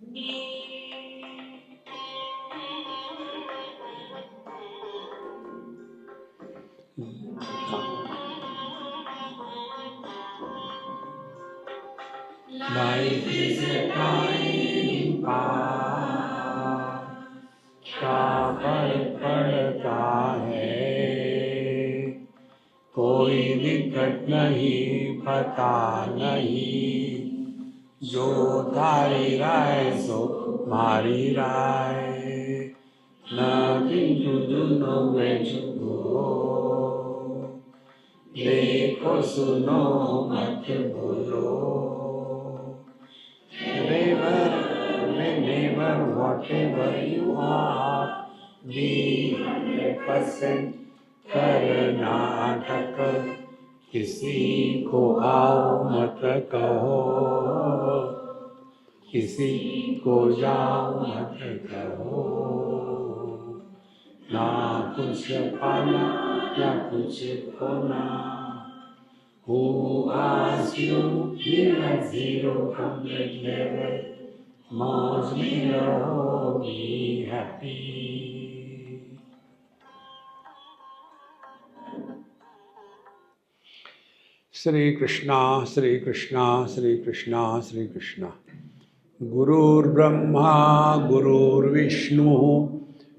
Life is a time pass का फर्क पड़ता है, कोई दिक्कत नहीं पता नहीं, जो थारी राय सो मारी राय, nothing to do nowhere to go, देखो सुनो मत बोलो, whenever, whatever you are, be 100% Karnataka, किसी को आओ मत कहो, किसी को जाओ मत कहो, ना कुछ पाना ना कुछ खोना. Who asked you live at zero complete level? Mauj mein raho, be happy. Shri Krishna, Shri Krishna, Shri Krishna, Shri Krishna. Gurur Brahma, Gurur Vishnu,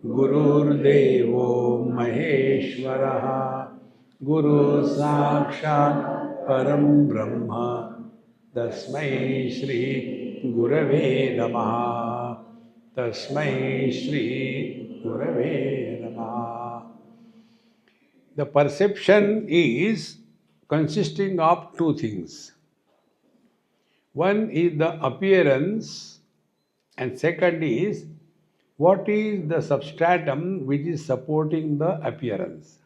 Gurur Devo Maheshwaraha, Guru Sakshat Param Brahma, Tasmai Shri Gurave Namaha, Tasmai Shri Gurave Namaha. The perception is consisting of two things. One is the appearance, and second is what is the substratum which is supporting the appearance.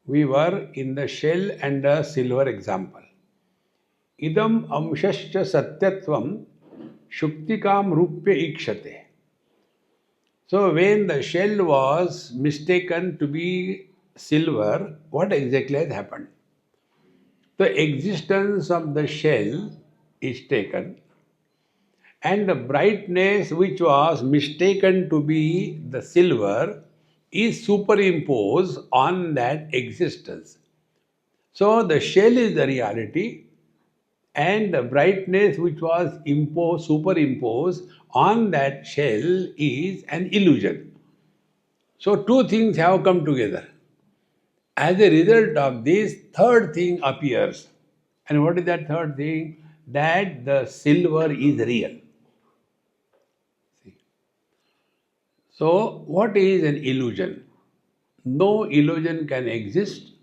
We were in the shell and the silver example. Idam amshascha satyatvam shuktikam rupya ikshate. So when the shell was mistaken to be silver, what exactly has happened? The existence of the shell is taken, and the brightness which was mistaken to be the silver is superimposed on that existence. So the shell is the reality, and the brightness which was superimposed on that shell is an illusion. So two things have come together. As a result of this, third thing appears. And what is that third thing? That the silver is real. See. So, what is an illusion? No illusion can exist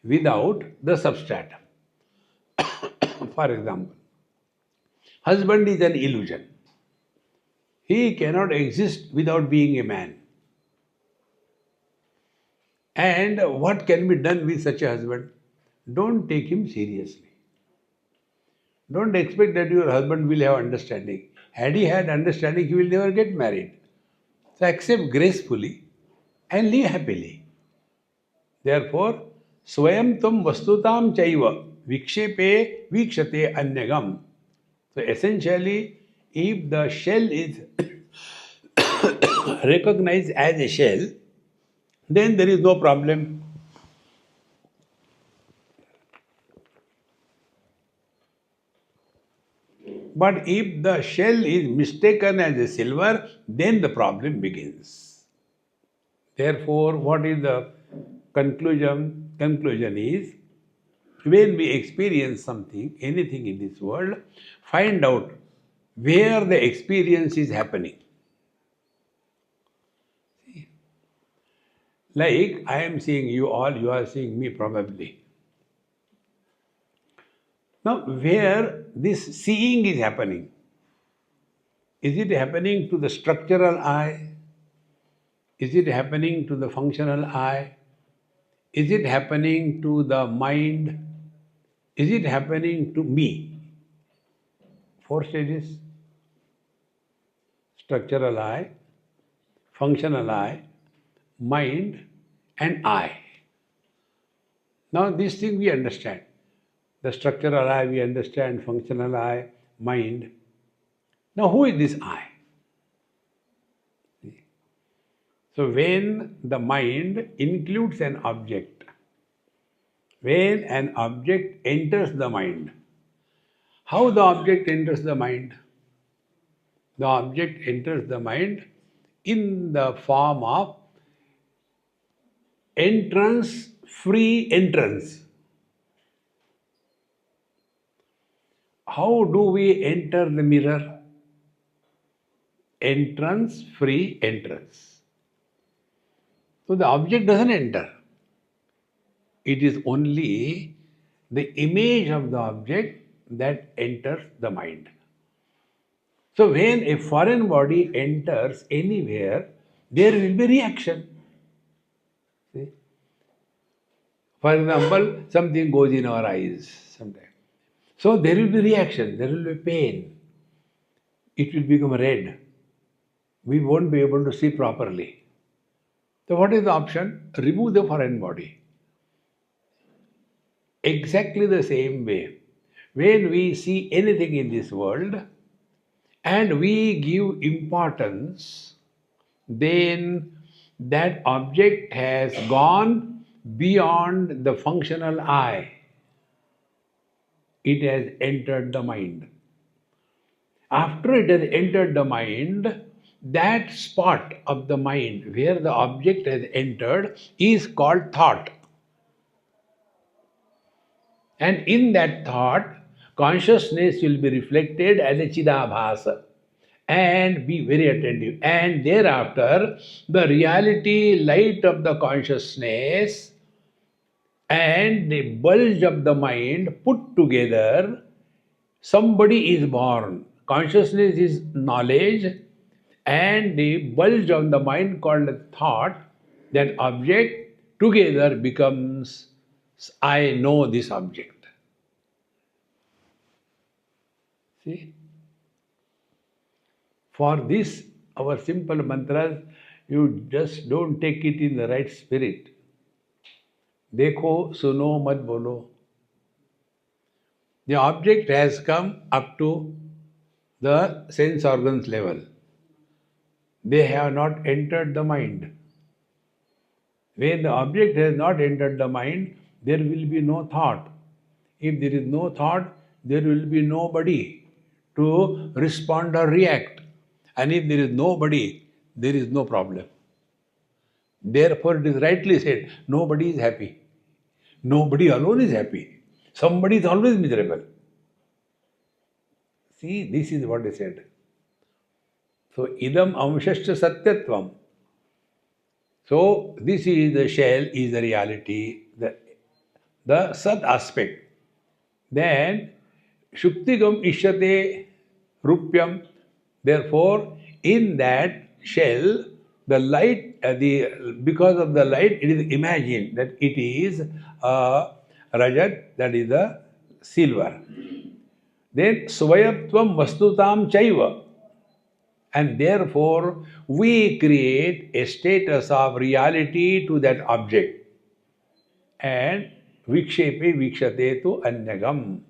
without the substratum. For example, husband is an illusion. He cannot exist without being a man. And what can be done with such a husband? Don't take him seriously. Don't expect that your husband will have understanding. Had he had understanding, he will never get married. So accept gracefully and live happily. Therefore, swayam tam vastutam chaiva vikshepe vikshate anyagam. So essentially, if the shell is recognized as a shell, then there is no problem. But if the shell is mistaken as a silver, then the problem begins. Therefore, what is the conclusion? Conclusion is, when we experience something, anything in this world, find out where the experience is happening. Like I am seeing you all, you are seeing me probably. Now, where this seeing is happening? Is it happening to the structural eye? Is it happening to the functional eye? Is it happening to the mind? Is it happening to me? 4 stages. Structural eye, functional eye, mind and I. Now this thing we understand. The structural eye we understand, functional eye, mind. Now, who is this I? So, when the mind includes an object, when an object enters the mind, how the object enters the mind? The object enters the mind in the form of entrance, free entrance. How do we enter the mirror? Entrance, free entrance. So the object doesn't enter. It is only the image of the object that enters the mind. So when a foreign body enters anywhere, there will be reaction. See? For example, something goes in our eyes sometimes. So there will be reaction, there will be pain. It will become red. We won't be able to see properly. So what is the option? Remove the foreign body. Exactly the same way, when we see anything in this world and we give importance, then that object has gone beyond the functional eye. It has entered the mind. After it has entered the mind, that spot of the mind where the object has entered is called thought. And in that thought, consciousness will be reflected as a chidabhasa and be very attentive. And thereafter, the reality light of the consciousness and the bulge of the mind put together, somebody is born. Consciousness is knowledge, and the bulge of the mind called thought, that object together becomes I know this object. See? For this, our simple mantras, you just don't take it in the right spirit. Dekho, suno, mat bolo. The object has come up to the sense organs level. They have not entered the mind. When the object has not entered the mind, there will be no thought. If there is no thought, there will be nobody to respond or react. And if there is nobody, there is no problem. Therefore, it is rightly said, nobody is happy. Nobody alone is happy. Somebody is always miserable. See, this is what is said. So, idam amshascha satyatvam. So, this is the shell, is the reality, the sat aspect. Then, shuktigam ishyate rupyam. Therefore, in that shell, the light, because of the light, it is imagined that it is rajat, that is the silver. Then, svayatvam vastutam chaiva. And therefore, we create a status of reality to that object. And vikshepe vikshate tu anyagam.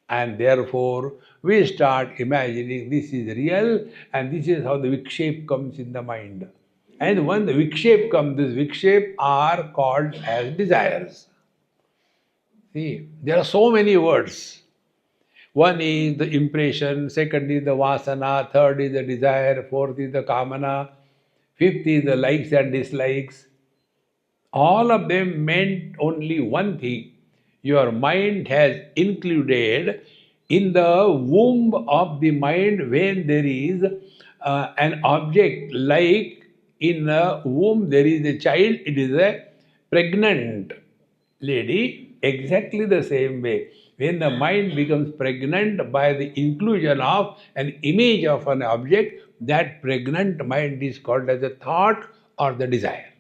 And therefore, we start imagining this is real, and this is how the vikshepe comes in the mind. And when the vikshepe comes, these vikshepe are called as desires. See, there are so many words. One is the impression, second is the vasana, third is the desire, fourth is the kamana, fifth is the likes and dislikes. All of them meant only one thing. Your mind has included in the womb of the mind, when there is an object, like in a womb there is a child, it is a pregnant lady, exactly the same way. When the mind becomes pregnant by the inclusion of an image of an object, that pregnant mind is called as a thought or the desire.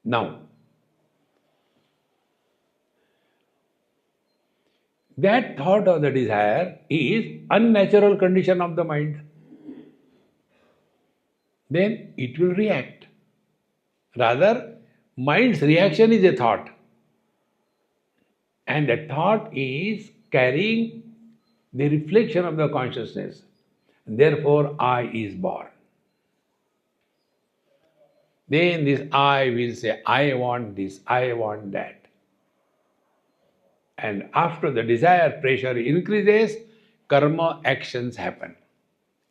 Now, that thought or the desire is unnatural condition of the mind. Then it will react. Rather, mind's reaction is a thought. And the thought is carrying the reflection of the consciousness. Therefore, I is born. Then this I will say, I want this, I want that. And after the desire pressure increases, karma actions happen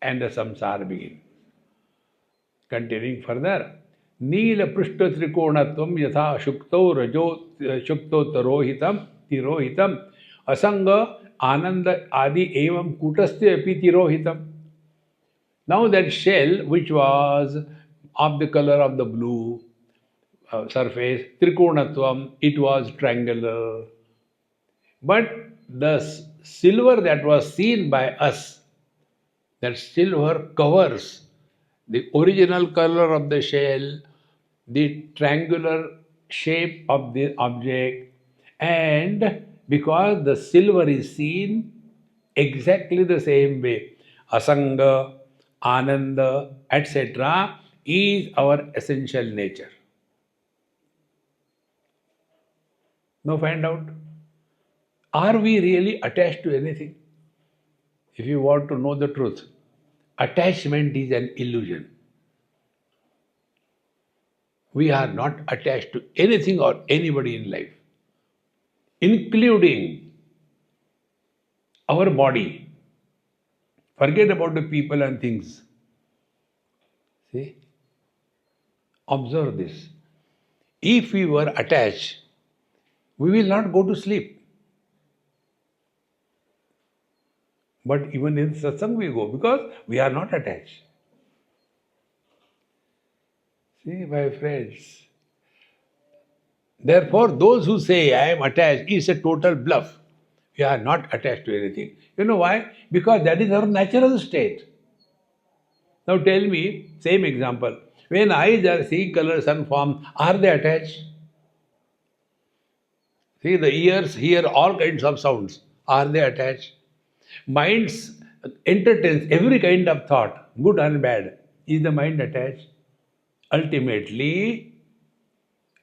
and the samsara begins. Continuing further, Nila Prishta Trikonatvam Yatha Shukto Rajo Shukto Tirohitam Asanga Ananda Adi Evam Kutastya Api Tirohitam. Now that shell which was of the color of the blue surface, Trikonatvam, it was triangular. But the silver that was seen by us, that silver covers the original color of the shell, the triangular shape of the object, and because the silver is seen exactly the same way, Asanga, Ananda, etc., is our essential nature. Now find out, are we really attached to anything? If you want to know the truth, attachment is an illusion. We are not attached to anything or anybody in life, including our body. Forget about the people and things. See? Observe this. If we were attached, we will not go to sleep. But even in satsang we go because we are not attached. See, my friends. Therefore, those who say I am attached is a total bluff. We are not attached to anything. You know why? Because that is our natural state. Now tell me, same example. When eyes are seeing colors and forms, are they attached? See, the ears hear all kinds of sounds. Are they attached? Minds entertains every kind of thought, good and bad. Is the mind attached? Ultimately,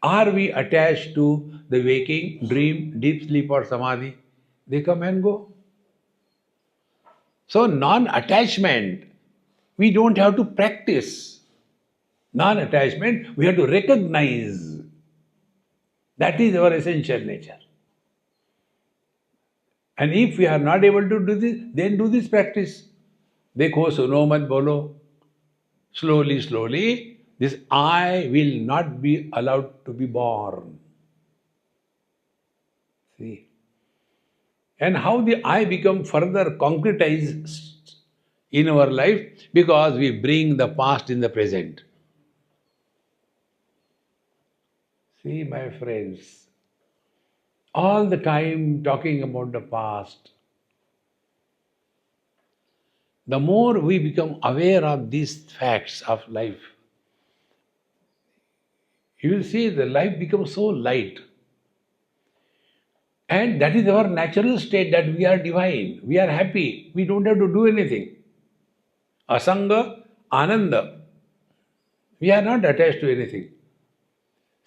are we attached to the waking, dream, deep sleep or samadhi? They come and go. So non-attachment, we don't have to practice. Non-attachment, we have to recognize. That is our essential nature. And if we are not able to do this, then do this practice. Dekho suno mat bolo. Slowly, slowly, this I will not be allowed to be born. See? And how the I become further concretized in our life? Because we bring the past in the present. See, my friends, all the time talking about the past, the more we become aware of these facts of life, you will see the life becomes so light. And that is our natural state, that we are divine, we are happy, we don't have to do anything. Asanga, Ananda. We are not attached to anything.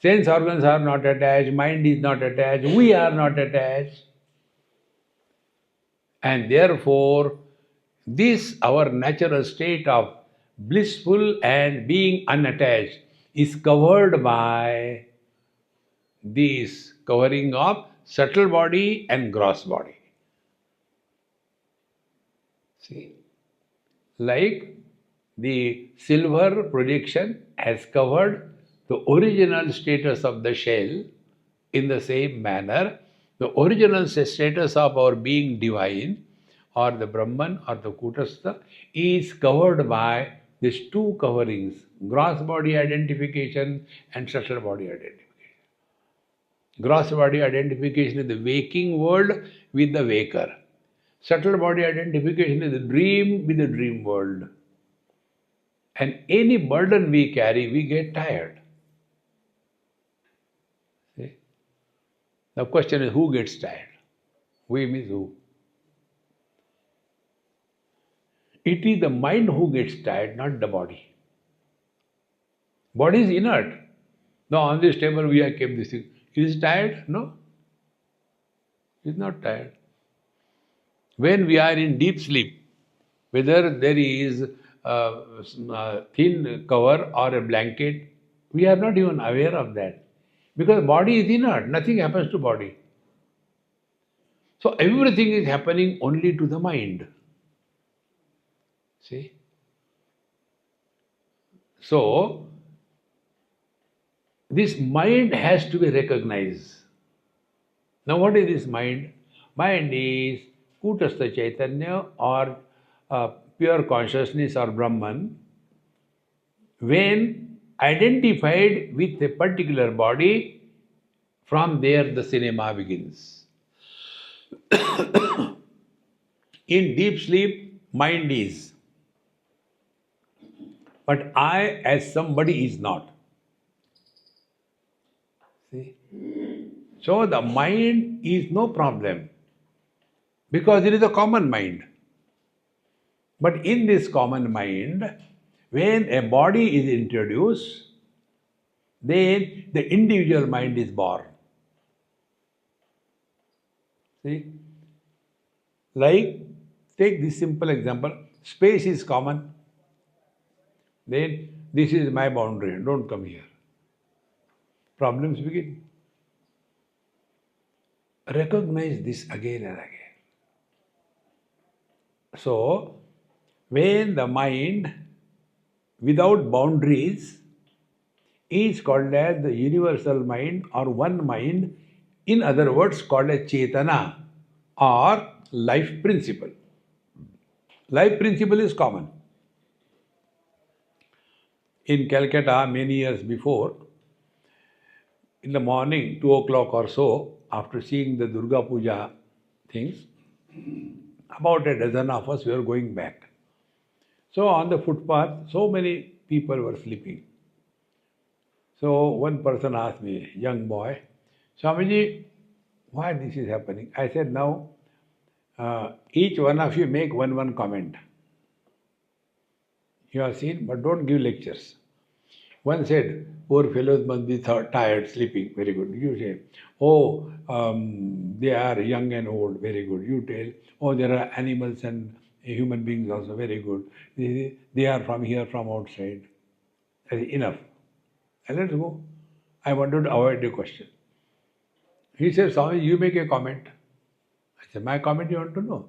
Sense organs are not attached, mind is not attached, we are not attached. And therefore, this our natural state of blissful and being unattached is covered by this covering of subtle body and gross body. See, like the silver projection has covered the original status of the shell, in the same manner, the original status of our being divine, or the Brahman or the Kutastha, is covered by these two coverings, gross body identification and subtle body identification. Gross body identification is the waking world with the waker. Subtle body identification is the dream with the dream world. And any burden we carry, we get tired. See? The question is, who gets tired? We means who? It is the mind who gets tired, not the body. Body is inert. Now on this table we have kept this thing. Is it tired? No. He is not tired. When we are in deep sleep, whether there is a thin cover or a blanket, we are not even aware of that. Because body is inert, nothing happens to body. So everything is happening only to the mind. See? So this mind has to be recognized. Now what is this mind? Mind is Kutastha Chaitanya or pure consciousness or Brahman when identified with a particular body. From there the cinema begins. In deep sleep, mind is. But I as somebody is not. See? So the mind is no problem because it is a common mind. But in this common mind, when a body is introduced, then the individual mind is born. See? Like, take this simple example. Space is common. Then this is my boundary. Don't come here. Problems begin. Recognize this again and again. So, when the mind without boundaries is called as the universal mind or one mind, in other words called as Chetana or life principle. Life principle is common. In Calcutta many years before, in the morning, 2 o'clock or so, after seeing the Durga Puja things, about a dozen of us were going back. So on the footpath, so many people were sleeping. So one person asked me, young boy, Swamiji, why this is happening? I said, now each one of you make one comment. You have seen, but don't give lectures. One said, poor fellows must be tired, sleeping. Very good. You say, oh, they are young and old. Very good. You tell, oh, there are animals and human beings also. Very good. They are from here, from outside. I said, enough. And let's go. I wanted to avoid the question. He said, Swami, you make a comment. I said, my comment you want to know?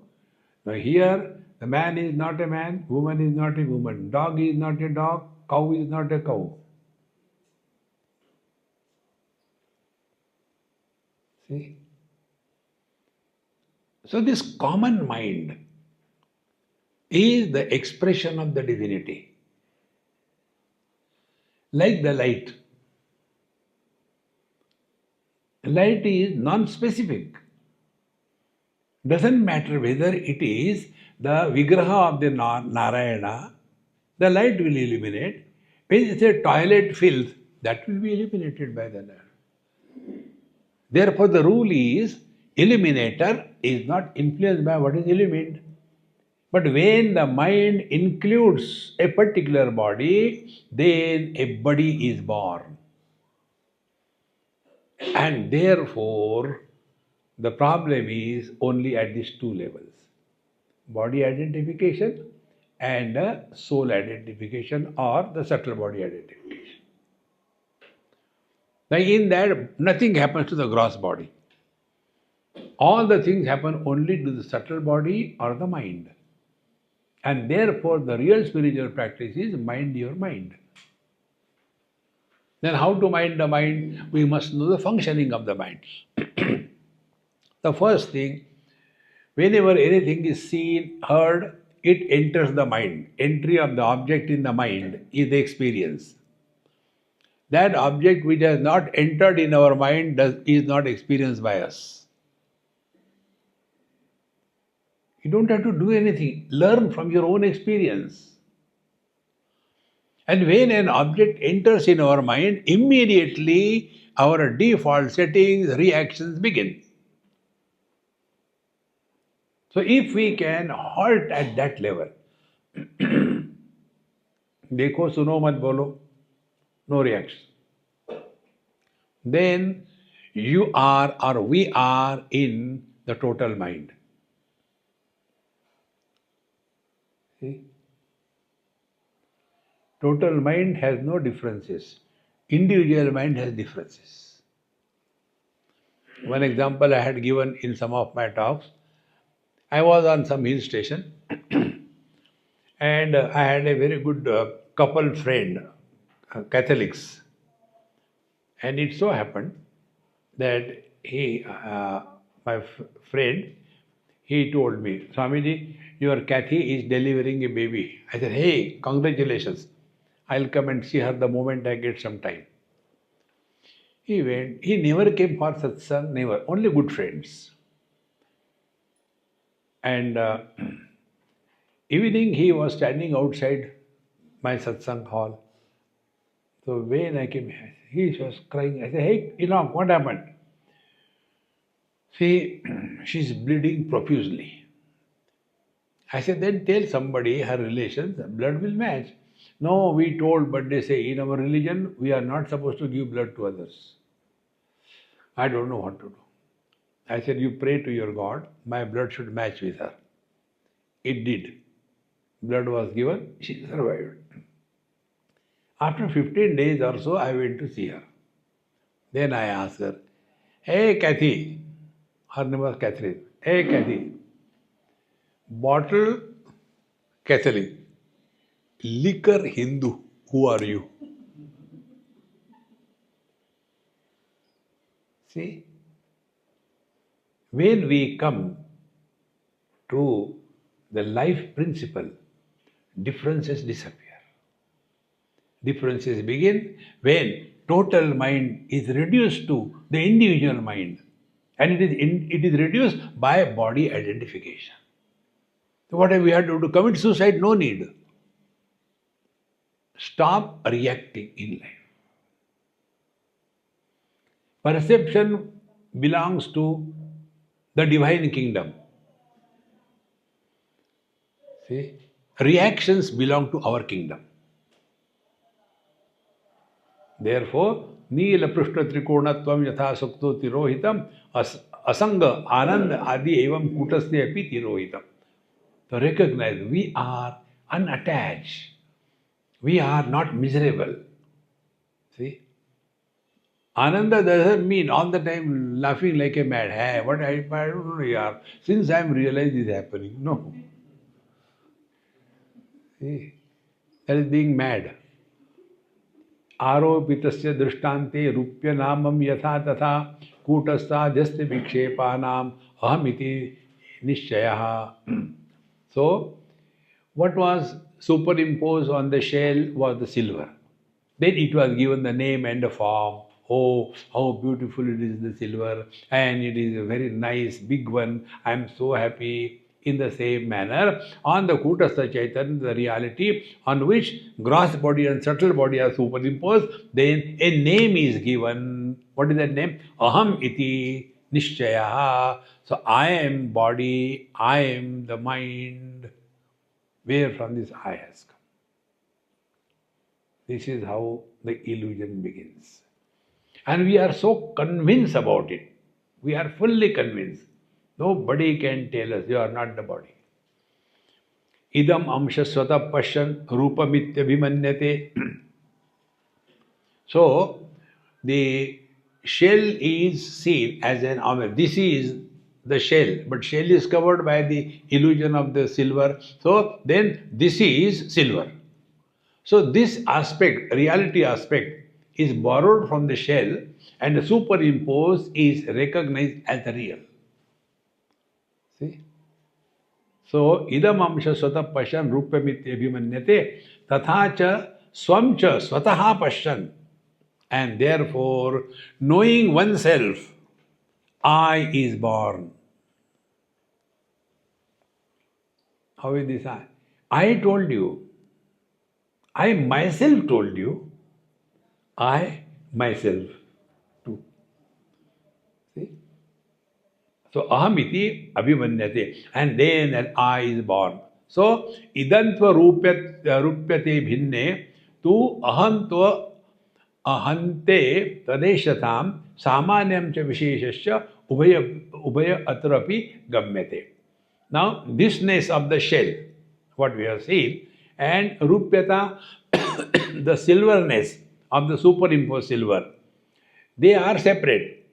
Now here, the man is not a man, woman is not a woman, dog is not a dog, cow is not a cow. See? So this common mind is the expression of the divinity. Like the light. Light is non-specific. Doesn't matter whether it is the Vigraha of the Narayana, the light will illuminate. When it's a toilet filth, that will be eliminated by the light. Therefore, the rule is illuminator is not influenced by what is illumined. But when the mind includes a particular body, then a body is born. And therefore, the problem is only at these two levels. Body identification and soul identification or the subtle body identification. Now in that, nothing happens to the gross body. All the things happen only to the subtle body or the mind. And therefore, the real spiritual practice is mind your mind. Then how to mind the mind? We must know the functioning of the mind. The first thing, whenever anything is seen, heard, it enters the mind. Entry of the object in the mind is the experience. That object which has not entered in our mind is not experienced by us. You don't have to do anything. Learn from your own experience. And when an object enters in our mind, immediately our default settings, reactions begin. So if we can halt at that level, देखो सुनो मत बोलो, no reaction. Then you are or we are in the total mind. See? Total mind has no differences. Individual mind has differences. One example I had given in some of my talks. I was on some hill station and I had a very good couple friend, Catholics. And it so happened that my friend, he told me, Swamiji, your Kathy is delivering a baby. I said, hey, congratulations. I'll come and see her the moment I get some time. He went. He never came for satsang, never. Only good friends. And evening he was standing outside my satsang hall. So when I came, he was crying. I said, hey, Enoch, what happened? See, she's bleeding profusely. I said, then tell somebody, her relations, blood will match. No, we told, but they say in our religion, we are not supposed to give blood to others. I don't know what to do. I said, you pray to your God, my blood should match with her. It did. Blood was given, she survived. After 15 days or so, I went to see her. Then I asked her, hey Kathy, her name was Catherine. Hey Kathy, bottle Catholic, liquor Hindu, who are you? See, when we come to the life principle, differences disappear. Differences begin when total mind is reduced to the individual mind, and it is reduced by body identification. So what we have to do to commit suicide? No need. Stop reacting in life. Perception belongs to the divine kingdom. See? Reactions belong to our kingdom. Therefore, Nila Prishna Trikonatvam Yatha Sukto Tirohitam Asanga Anand Adi Evam Kutasne Api Tirohitam. To recognize we are unattached. We are not miserable. See? Ananda doesn't mean all the time laughing like a mad. Hey, what I don't know, yaar. Since I am realized is happening. No. See? That is being mad. आरोपितस्य दृष्टान्ते रूप्य नामम यथा तथा कूटस्थाद्यस्ते विक्षेपानाम अहमिति निश्चयः. So, what was superimposed on the shell was the silver. Then it was given the name and the form. Oh, how beautiful it is, the silver, and it is a very nice big one. I am so happy. In the same manner, on the Kutastha Chaitanya, the reality on which gross body and subtle body are superimposed, then a name is given. What is that name? Aham iti nishchaya. So I am body, I am the mind. Where from this I has come? This is how the illusion begins. And we are so convinced about it. We are fully convinced. Nobody can tell us you are not the body. Idam amsha swata pasyan rupamitya bhimanyate. So, the shell is seen as an amir. This is the shell, but shell is covered by the illusion of the silver. So, then this is silver. So, this aspect, reality aspect, is borrowed from the shell and superimposed is recognized as the real. See? So, idam amsha swata pasyan rupyamitya abhimanyate tatha cha swam cha swataha pasyan. And therefore, knowing oneself, I is born. How is this I? I told you. I myself told you. I myself too. See? So, ahamiti abhimanyate, and then an I is born. So, idantva rupyate bhinne tu ahantva ahante tadeshatam samanyam cha visheshasya ubhaya atrapi gamyate. Now, thisness of the shell, what we have seen, and Rupyata, the silverness of the superimposed silver. They are separate,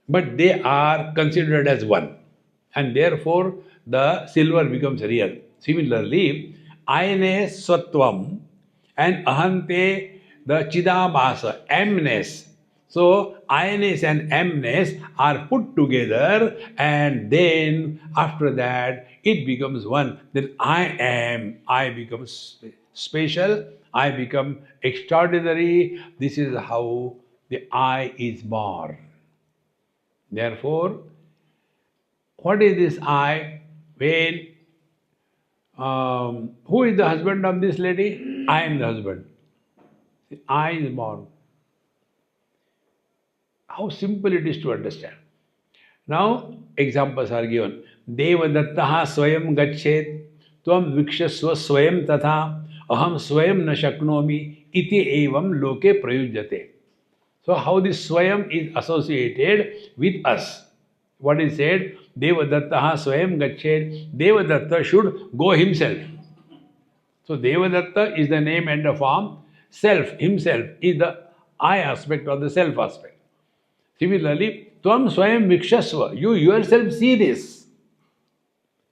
but they are considered as one, and therefore the silver becomes real. Similarly, ayane swatvam and ahante, the chidabhasa, emness. So ioness and emness are put together, and then after that it becomes one. Then I become special, I become extraordinary. This is how the I is born. Therefore, what is this I? When who is the husband of this lady? I am the husband. The I is born. How simple it is to understand. Now, examples are given. Devadattaha swayam gachet, tvam vikshasva swayam tatha, aham swayam na shaknomi, iti evam loke prayujyate. So, how this swayam is associated with us. What is said? Devadattaha swayam gachet. Devadatta should go himself. So, Devadatta is the name and the form. Self, himself, is the I aspect or the self aspect. Similarly, Tvam Swayam Vikshasva, you yourself see this.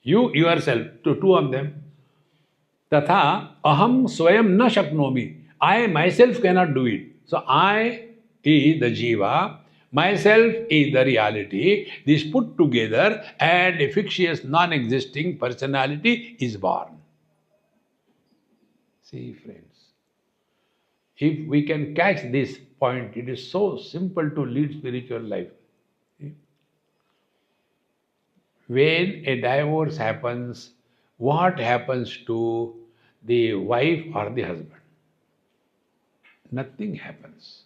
You yourself, to two of them. Tatha Aham Swayam Na Shaknomi, I myself cannot do it. So I is the Jiva, myself is the reality. This put together and a fictitious non-existing personality is born. See, friends. If we can catch this point, it is so simple to lead spiritual life. When a divorce happens, what happens to the wife or the husband? Nothing happens.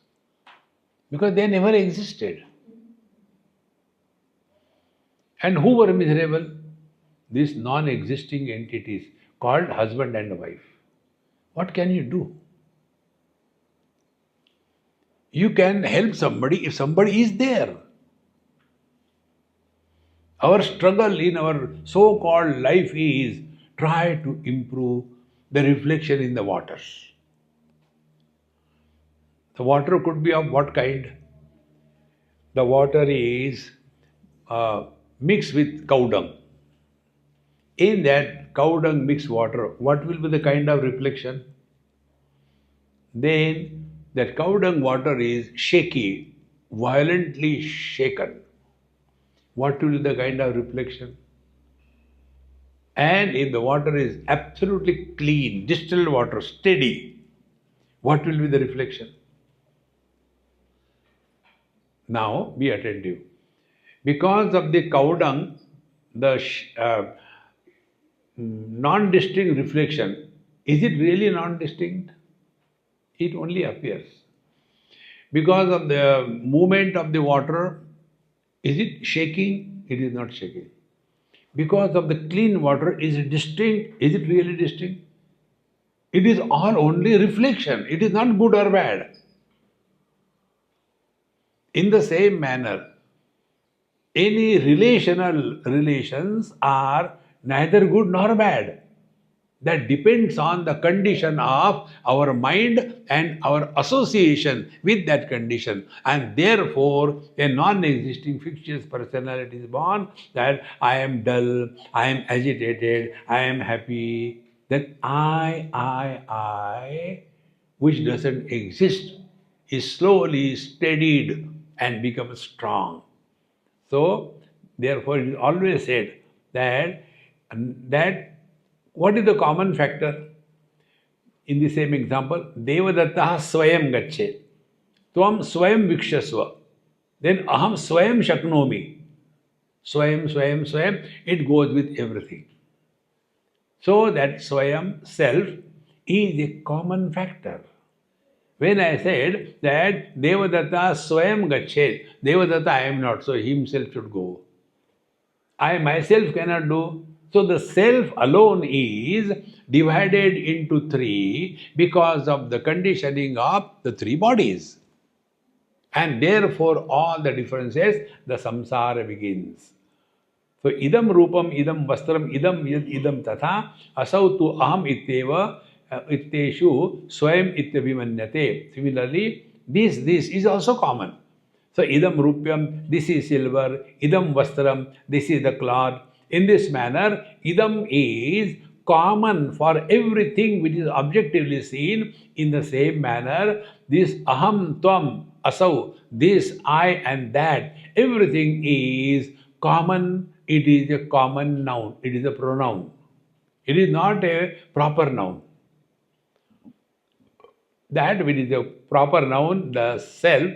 Because they never existed. And who were miserable? These non-existing entities called husband and wife. What can you do? You can help somebody if somebody is there. Our struggle in our so-called life is try to improve the reflection in the waters. The water could be of what kind? The water is mixed with cow dung. In that cow dung mixed water, what will be the kind of reflection? Then that cow dung water is shaky, violently shaken. What will be the kind of reflection? And if the water is absolutely clean, distilled water, steady, what will be the reflection? Now, be attentive. Because of the cow dung, the non-distinct reflection, is it really non-distinct? It only appears. Because of the movement of the water, is it shaking? It is not shaking. Because of the clean water, is it distinct? Is it really distinct? It is all only reflection. It is not good or bad. In the same manner, any relational relations are neither good nor bad. That depends on the condition of our mind and our association with that condition. And therefore, a non-existing fictitious personality is born, that I am dull, I am agitated, I am happy. Then I, which doesn't exist, is slowly steadied and becomes strong. So, therefore, it is always said that what is the common factor? In the same example, Devadattaha swayam gachet, tvam swayam vikshasva, then aham swayam shaknomi. Swayam, it goes with everything. So that swayam, self, is a common factor. When I said that Devadatta swayam gachet, Devadatta I am not, so he himself should go. I myself cannot do. So the self alone is divided into three because of the conditioning of the three bodies. And therefore all the differences, the samsara begins. So idam rupam, idam vastram, idam yad idam tatha, asau tu aham ityeva ityeshu swayam ityabhimanyate. Similarly, this is also common. So idam rupyam, this is silver, idam vastram, this is the cloth. In this manner, idam is common for everything which is objectively seen. In the same manner, this aham, tvam, asau, this, I and that, everything is common. It is a common noun. It is a pronoun. It is not a proper noun. That which is a proper noun, the self,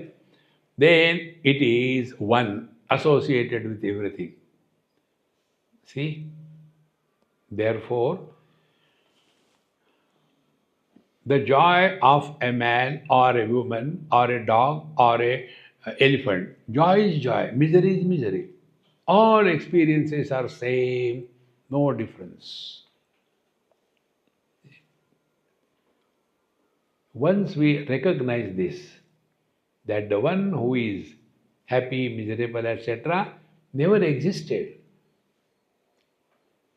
then it is one, associated with everything. See? Therefore, the joy of a man or a woman or a dog or a elephant, joy is joy, misery is misery. All experiences are same, no difference. Once we recognize this, that the one who is happy, miserable, etc., never existed.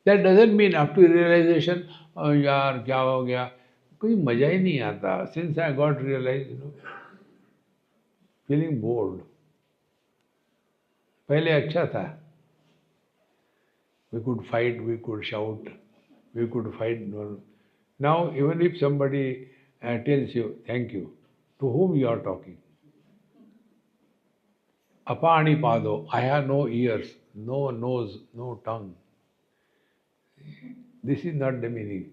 That doesn't mean after realization, oh yaar, kya ho gaya? कोई मजा ही नहीं आता. Since I got realized, feeling bored. पहले अच्छा था. We could fight, we could shout, we could fight. Now, even if somebody tells you, thank you, to whom you are talking? Apani pado, I have no ears, no nose, no tongue. This is not the meaning.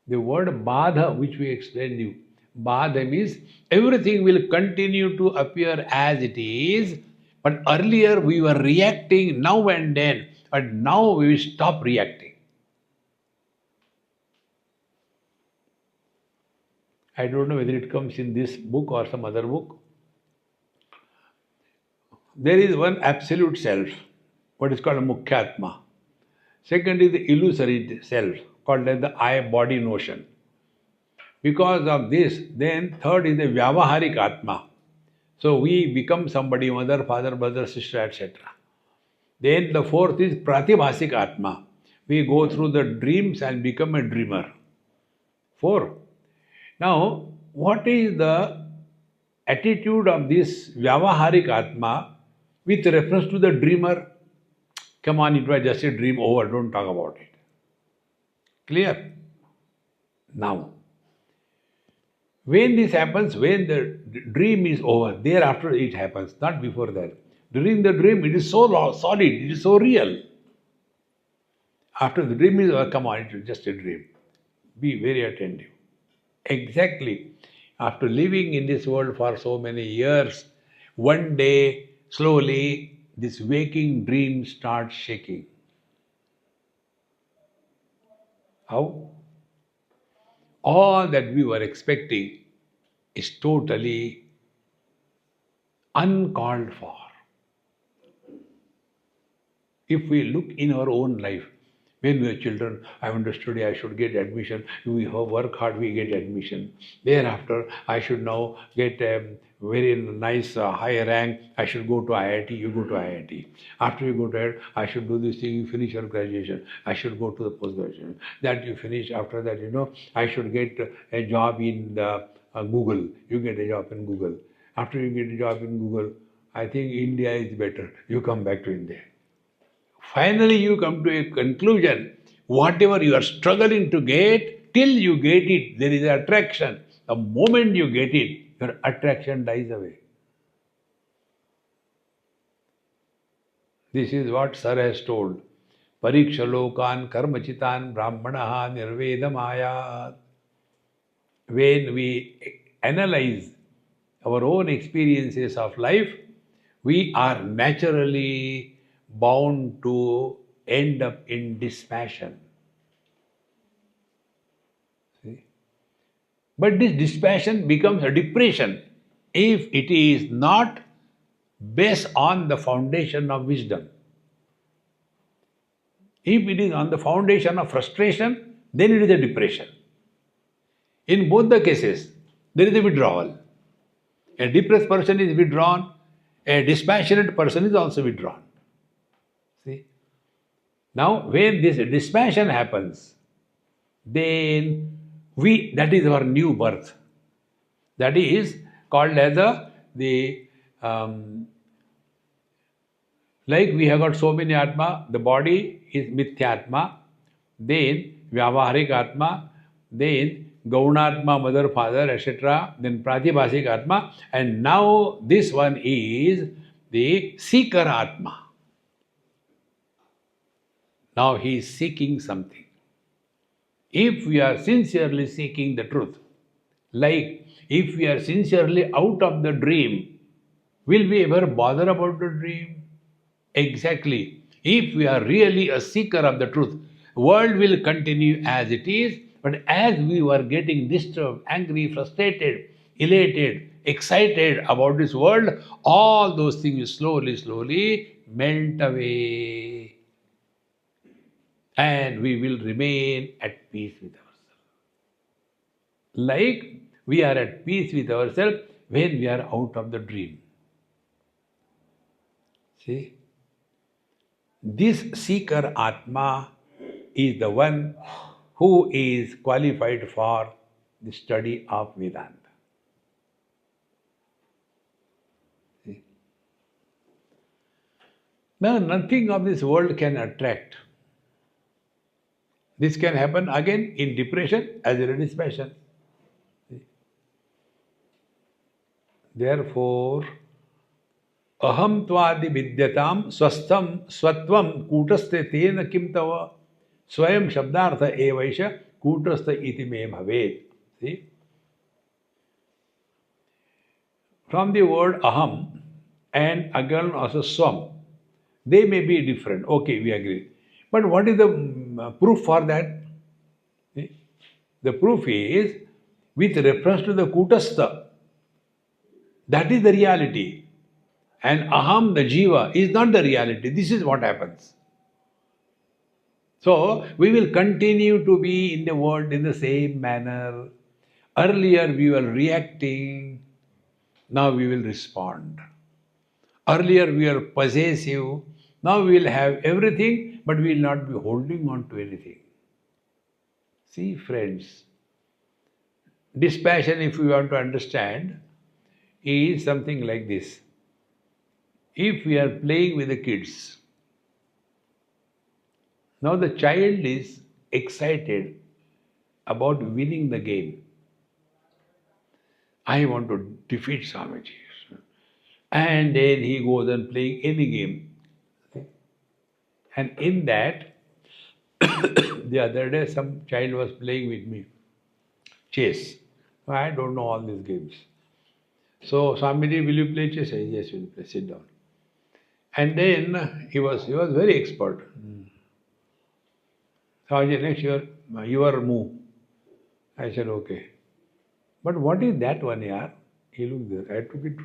The word badha, which we explained you, badha means everything will continue to appear as it is, but earlier we were reacting now and then, but now we will stop reacting. I don't know whether it comes in this book or some other book. There is one absolute self, what is called a Mukhyatma. Second is the illusory self, called as the I-body notion. Because of this, then third is the Vyavaharik Atma. So we become somebody, mother, father, brother, sister, etc. Then the fourth is Pratibhasik Atma. We go through the dreams and become a dreamer. 4. Now, what is the attitude of this Vyavaharik Atma with reference to the dreamer? Come on, it was just a dream, over, don't talk about it. Clear? Now, when this happens, when the dream is over, thereafter it happens, not before that. During the dream, it is so solid, it is so real. After the dream is over, come on, it is just a dream. Be very attentive. Exactly. After living in this world for so many years, one day, slowly, this waking dream starts shaking. How? All that we were expecting is totally uncalled for. If we look in our own life, when we were children, I want to study, I should get admission. We work hard, we get admission. Thereafter, I should now get a very nice high rank. I should go to IIT, you go to IIT. After you go to IIT, I should do this thing, you finish your graduation. I should go to the post-graduation. That you finish, after that, I should get a job in the, Google. You get a job in Google. After you get a job in Google, I think India is better. You come back to India. Finally, you come to a conclusion. Whatever you are struggling to get, till you get it, there is an attraction. The moment you get it, your attraction dies away. This is what Sir has told. Parikshalokan karmachitan brahmanaha nirvedamaya. When we analyze our own experiences of life, we are naturally bound to end up in dispassion. See? But this dispassion becomes a depression if it is not based on the foundation of wisdom. If it is on the foundation of frustration, then it is a depression. In both the cases, there is a withdrawal. A depressed person is withdrawn, a dispassionate person is also withdrawn. See? Now, when this dispassion happens, then that is our new birth. That is called as um, like we have got so many Atma, the body is Mithyatma, then Vyavaharik Atma, then Gaunatma, mother, father, etc., then Pratibhasik Atma, and now this one is the Seeker Atma. Now he is seeking something. If we are sincerely seeking the truth, like if we are sincerely out of the dream, will we ever bother about the dream? Exactly. If we are really a seeker of the truth, world will continue as it is, but as we were getting disturbed, angry, frustrated, elated, excited about this world, all those things slowly melt away. And we will remain at peace with ourselves. Like we are at peace with ourselves when we are out of the dream. See? This seeker Atma is the one who is qualified for the study of Vedanta. See? Now, nothing of this world can attract. This can happen again in depression as well as dispassion. Therefore, aham tvadi vidyatam swastham swatvam kutastha tena kim tava swayam shabdartha evaisha kutastha iti me bhavet. See? From the word aham and again also swam, they may be different. Okay, we agree. But what is the proof for that? See? The proof is with reference to the kutastha. That is the reality. And aham, the jiva, is not the reality. This is what happens. So, we will continue to be in the world in the same manner. Earlier we were reacting, now we will respond. Earlier we were possessive, now we will have everything, but we will not be holding on to anything. See, friends, dispassion, if we want to understand, is something like this. If we are playing with the kids, now the child is excited about winning the game. I want to defeat Swamiji. And then he goes on playing any game. And in that, the other day some child was playing with me, chess. I don't know all these games. So, Swamiji, will you play chess? I said, yes, we'll play. Sit down. And then he was very expert. Swamiji, next your move. I said, okay. But what is that one, yaar? He looked there. I took it.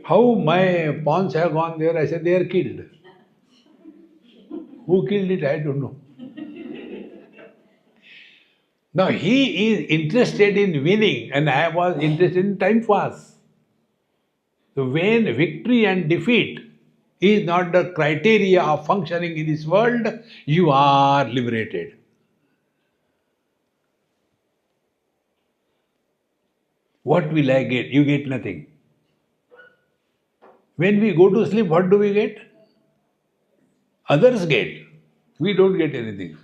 How my pawns have gone there? I said, they are killed. Who killed it? I don't know. Now he is interested in winning and I was interested in time pass. So when victory and defeat is not the criteria of functioning in this world, you are liberated. What will I get? You get nothing. When we go to sleep, what do we get? Others get. We don't get anything.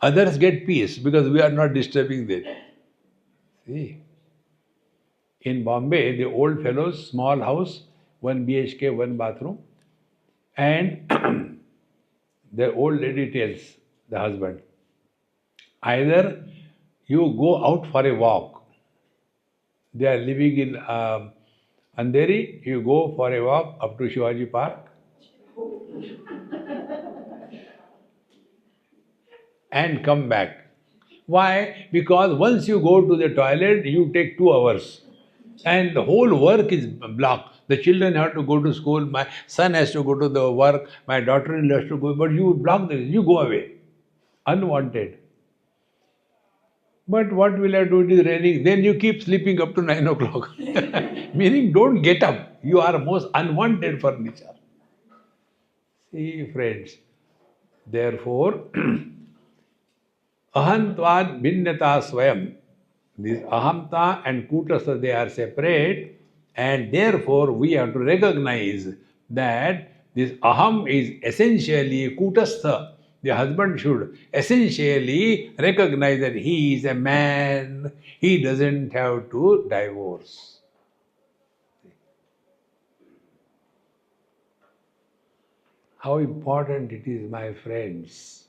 Others get peace because we are not disturbing them. See? In Bombay, the old fellows, small house, 1 BHK, 1 bathroom, and the old lady tells the husband, either you go out for a walk. They are living in Andheri, you go for a walk up to Shivaji Park and come back. Why? Because once you go to the toilet, you take 2 hours and the whole work is blocked. The children have to go to school, my son has to go to the work, my daughter-in-law has to go, but you block this, you go away. Unwanted. But what will I do? It is raining. Then you keep sleeping up to 9 o'clock. Meaning don't get up. You are most unwanted furniture. See, friends, therefore, ahantvad bhinnata swayam. This ahamta and kutastha, they are separate, and therefore we have to recognize that this aham is essentially kutastha. The husband should essentially recognize that he is a man, he doesn't have to divorce. How important it is, my friends.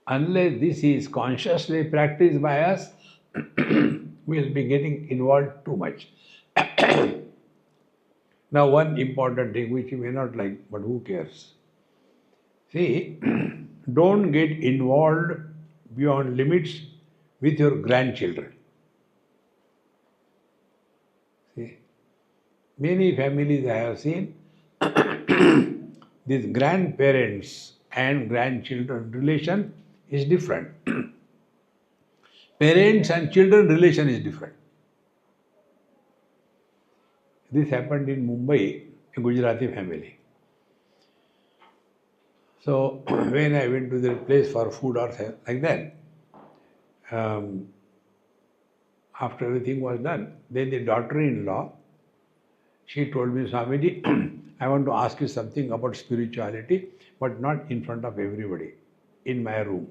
Unless this is consciously practiced by us, we will be getting involved too much. Now, one important thing which you may not like, but who cares? See, don't get involved beyond limits with your grandchildren. See, many families I have seen, these grandparents and grandchildren relation is different. Parents and children relation is different. This happened in Mumbai, a Gujarati family. So when I went to their place for food or like that, after everything was done, then the daughter-in-law, she told me, Swamiji, I want to ask you something about spirituality, but not in front of everybody, in my room.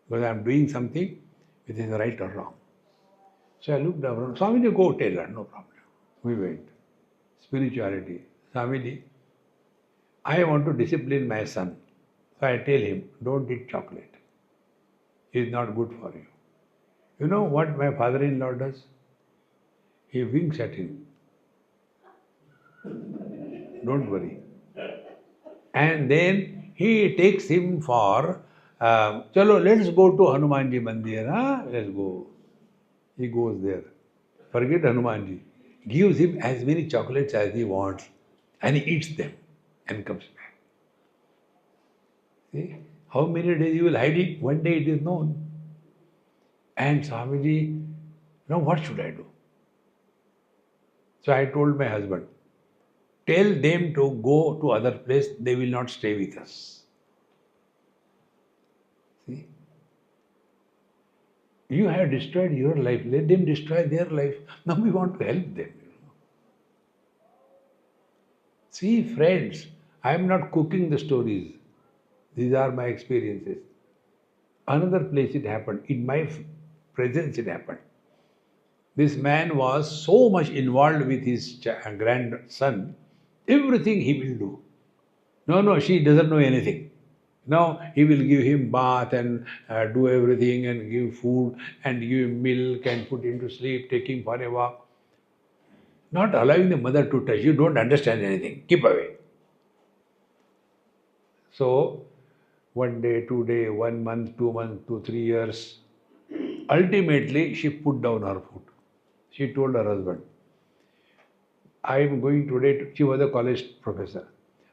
Because I am doing something which is right or wrong. So I looked around, Swamiji, go tell her, no problem. We went. Spirituality. Swamiji, I want to discipline my son. So I tell him, don't eat chocolate. It is not good for you. You know what my father-in-law does? He winks at him. Don't worry. And then he takes him for, chalo, let's go to Hanumanji Mandir. Huh? Let's go. He goes there. Forget Hanumanji. Gives him as many chocolates as he wants. And he eats them and comes back. See? How many days you will hide it? One day it is known. And Swamiji, now what should I do? So I told my husband, tell them to go to other place, they will not stay with us. See? You have destroyed your life, let them destroy their life. Now we want to help them. See, friends, I am not cooking the stories. These are my experiences. Another place it happened, in my presence it happened. This man was so much involved with his grandson, everything he will do. No, she doesn't know anything. Now he will give him bath and do everything and give food and give him milk and put him to sleep, take him for a walk. Not allowing the mother to touch. You don't understand anything. Keep away. So, 1 day, 2 days, 1 month, 2 months, 2, 3 years. Ultimately, she put down her foot. She told her husband, I am going today, she was a college professor.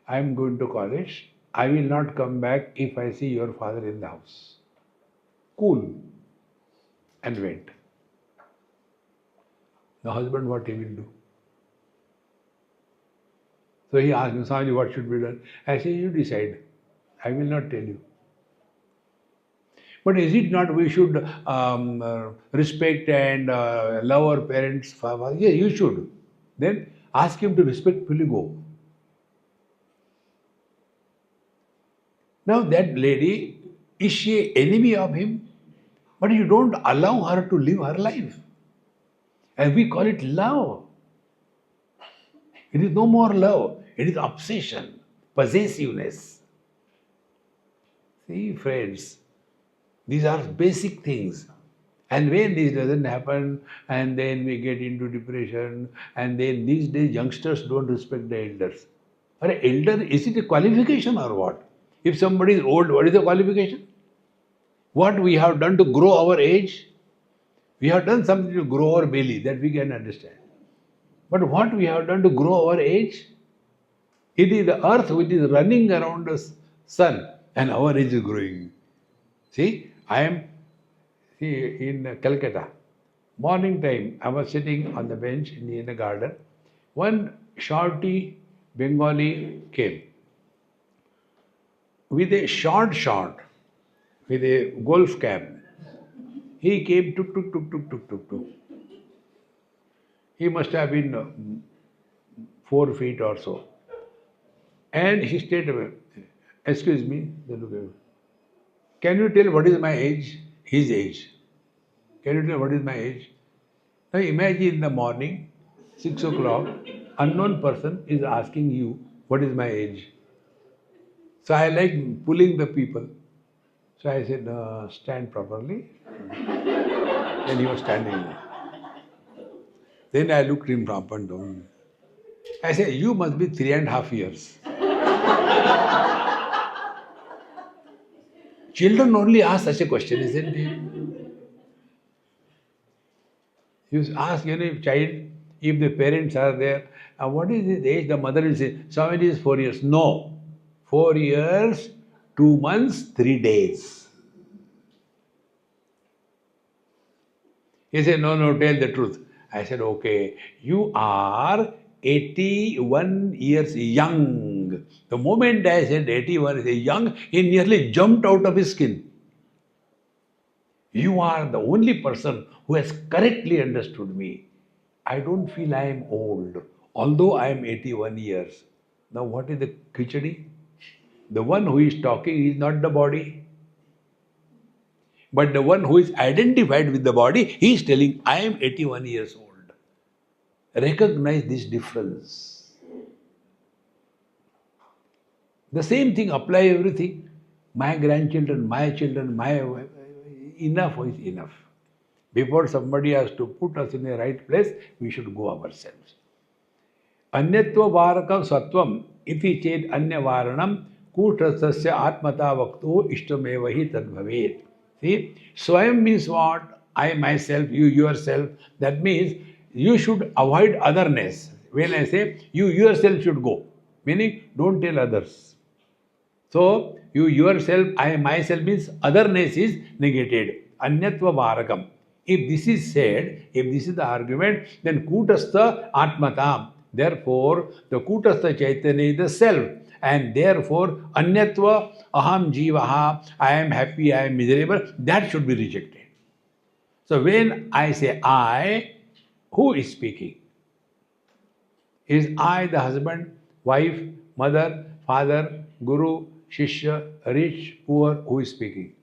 I am going to college. I will not come back if I see your father in the house. Cool. And went. The husband, what he will do? So he asked me, Swamiji, what should be done? I said, you decide. I will not tell you. But is it not we should respect and love our parents? Yeah, you should. Then ask him to respectfully go. Now that lady, is she an enemy of him? But you don't allow her to live her life. And we call it love. It is no more love. It is obsession, possessiveness. See, friends, these are basic things. And when this doesn't happen, and then we get into depression, and then these days youngsters don't respect the elders. Or elder, is it a qualification or what? If somebody is old, what is the qualification? What we have done to grow our age? We have done something to grow our belly, that we can understand. But what we have done to grow our age? It is the earth which is running around the sun, and our age is growing. See, I am in Calcutta. Morning time, I was sitting on the bench in the garden. One shorty Bengali came. with a short, with a golf cap. He came tuk tuk tuk tuk tuk tuk tuk. He must have been 4 feet or so. And he stayed away. Excuse me, they look at me. Can you tell what is my age? His age. Can you tell what is my age? Now imagine in the morning, 6 o'clock, unknown person is asking you, what is my age? So I like pulling the people. So I said, stand properly. Then he was standing. Then I looked him up and down. I said, you must be 3.5 years. Children only ask such a question, isn't it? You ask any child, if the parents are there, what is his age? The mother will say, Swami is 4 years. No. 4 years, 2 months, 3 days. He said, no, tell the truth. I said, okay, you are 81 years young. The moment I said 81 is young, he nearly jumped out of his skin. You are the only person who has correctly understood me. I don't feel I am old, although I am 81 years. Now what is the khichdi? The one who is talking is not the body. But the one who is identified with the body, he is telling, I am 81 years old. Recognize this difference. The same thing apply everything. My grandchildren, my children, enough is enough. Before somebody has to put us in the right place, we should go ourselves. Anyatva varakam sattvam iti ched anyavaranam kutasasya atmata vakto ishtamevahi tadbhavet. See, Swayam means what? I myself, you yourself. That means you should avoid otherness. When I say you yourself should go, meaning don't tell others. So, you yourself, I myself means otherness is negated. Anyatva varakam. If this is said, if this is the argument, then kutastha atmatam. Therefore, the kutastha chaitanya is the self. And therefore, anyatva aham jivaha, I am happy, I am miserable, that should be rejected. So when I say I, who is speaking? Is I the husband, wife, mother, father, guru, shishya, rich, poor, who is speaking?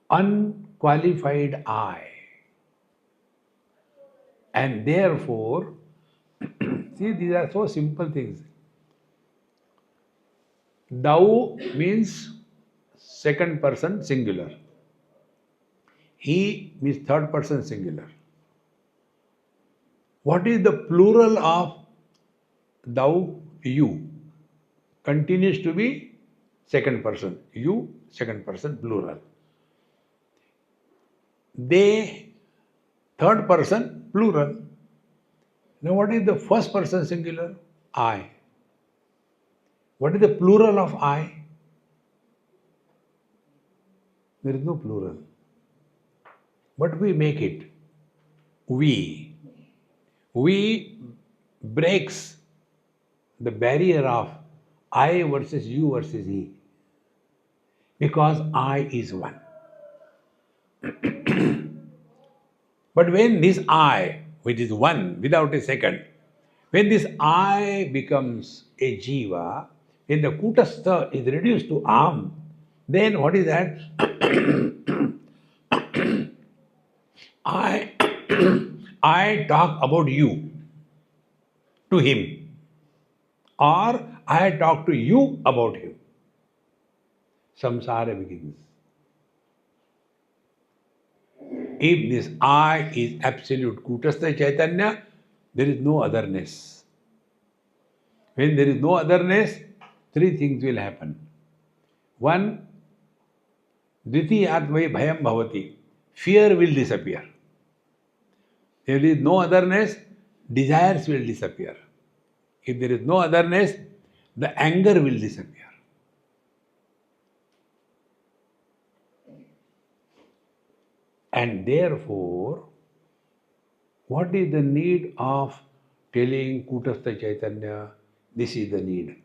Unqualified I. And therefore, see, these are so simple things. Thou means second person singular. He means third person singular. What is the plural of thou? You. Continues to be second person. You, second person, plural. They, third person, plural. Now what is the first person singular? I. What is the plural of I? There is no plural. But we make it. We breaks the barrier of I versus you versus he. Because I is one. But when this I, which is one without a second, when this I becomes a jiva, when the kutastha is reduced to am, then what is that? I talk about you to him, or I talk to you about him. Samsara begins. If this I is absolute kutastha chaitanya, there is no otherness. When there is no otherness, three things will happen. One, dvitiyatmai bhayam bhavati. Fear will disappear. If there is no otherness, desires will disappear. If there is no otherness, the anger will disappear. And therefore, what is the need of telling Kutastha Chaitanya? This is the need.